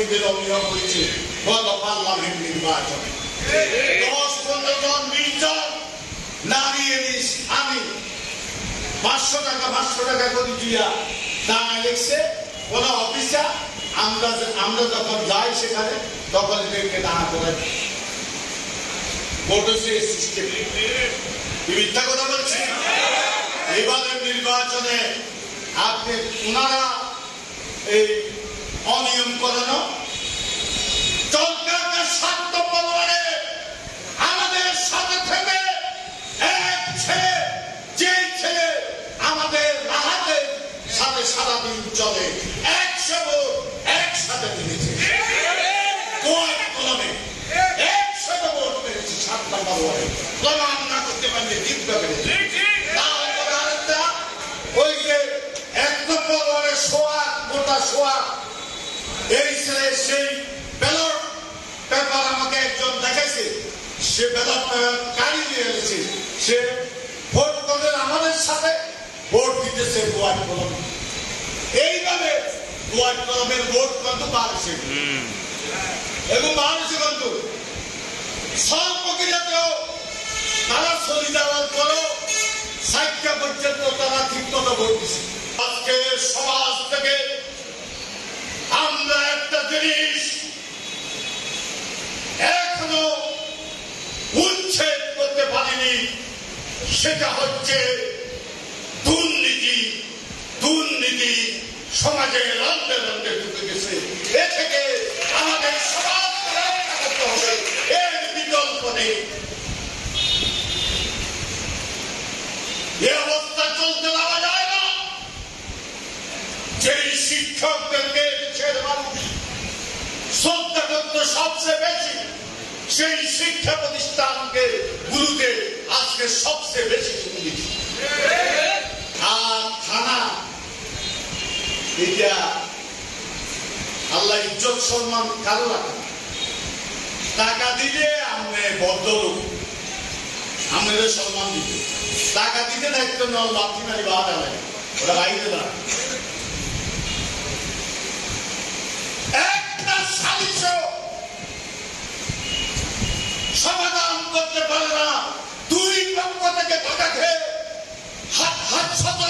কর্মীদের অভিযোগ হয়েছে গত পার্লামেন্ট নির্বাচনে 10-15 জন 20 জন নারী আমি 500 টাকা করে দিয়া দাঁড়ায় লিখছে কোন অফিসার। আমরা যখন যাই সেখানে তখন এদেরকে দাঁড়া করে সিস্টেম মিথ্যা কথা বলছি। এবারের নির্বাচনে আপনি ওনারা এই অনিয়ম করানো চলকার স্বার্থ বলবারে আমাদের সাথে থেকে এক ছেলে যেই ছেলে আমাদের রাহাতের সাথে সারাদিন চলে 100 ভোট একসাথে দিয়েছে কলমে 100 ভোট পেয়েছে 7 নম্বর ওয়ার্ডে প্রমাণ না করতে পারলে জিতবে পেরেছে। ওই যে 1 নম্বর ওয়ার্ডে গোটা সোয়া এই ছেলে সেই ব্যালট পেপার আমাকে একজন দেখাইছে, সে ব্যালট পেপার গাড়ি নিয়ে এসেছে, সে ভোট করে আমাদের সাথে ভোট দিতেছে গোয়ার কলমে। এইভাবে গোয়ার কলমের ভোট কিন্তু বাড়ছে এবং বাড়ছে কিন্তু সব প্রক্রিয়াতেও তারা চলে যাওয়ার পরও 60টা পর্যন্ত তারা ঠিক মতো ভোট দিচ্ছে। আজকে সমাজ থেকে আমরা একটা জিনিস এখনো উচ্ছেদ করতে পারিনি, সেটা হচ্ছে দুর্নীতি। দুর্নীতি সমাজের রন্ধে রন্ধে ঢুকে গেছে। এ থেকে আমাদের সমাজ রক্ষা করতে হবে, এর বিকল্প নেই। এ অবস্থা চলতে দেওয়া যায় না। যেই শিক্ষকদেরকে দেশের মানুষ শ্রদ্ধা করতে সবচেয়ে বেশি, সেই শিক্ষা প্রতিষ্ঠানকে গুরুকে আজকে সবচেয়ে বেশি দিচ্ছে। আর থানা এটা আল্লাহ ইজ্জত সম্মান কারো রাখে। টাকা দিলে আপনি ভদ্রলোক, আমাদের সম্মান দিবে। টাকা দিতে দায়িত্ব নেওয়া লাঠি মারি বাদ লাগে, ওরা বাইরে না। একটা সালিশও সমাধান করতে পারে না। 2 পক্ষ থেকে টাকা খেয়ে হাত শত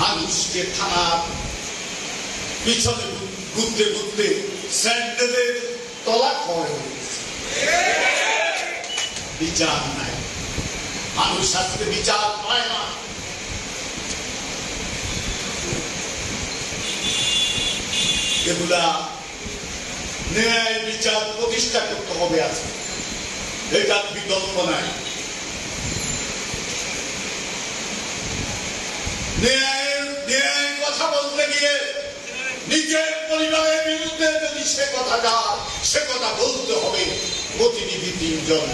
মানুষকে থানার পিছনে ঘুরতে ঘুরতে স্যান্ডেলের তলা ক্ষয় হয়ে গেছে। বিচার নাই, মানুষ আজকে বিচার পায় না। এগুলা ন্যায় বিচার প্রতিষ্ঠা করতে হবে আজকে, এটার বিকল্প নাই। ন্যায় কথা বলতে গিয়ে নিজের পরিবারের বিরুদ্ধে যদি সে কথা বলতে হবে প্রতিনিধি 3 জন।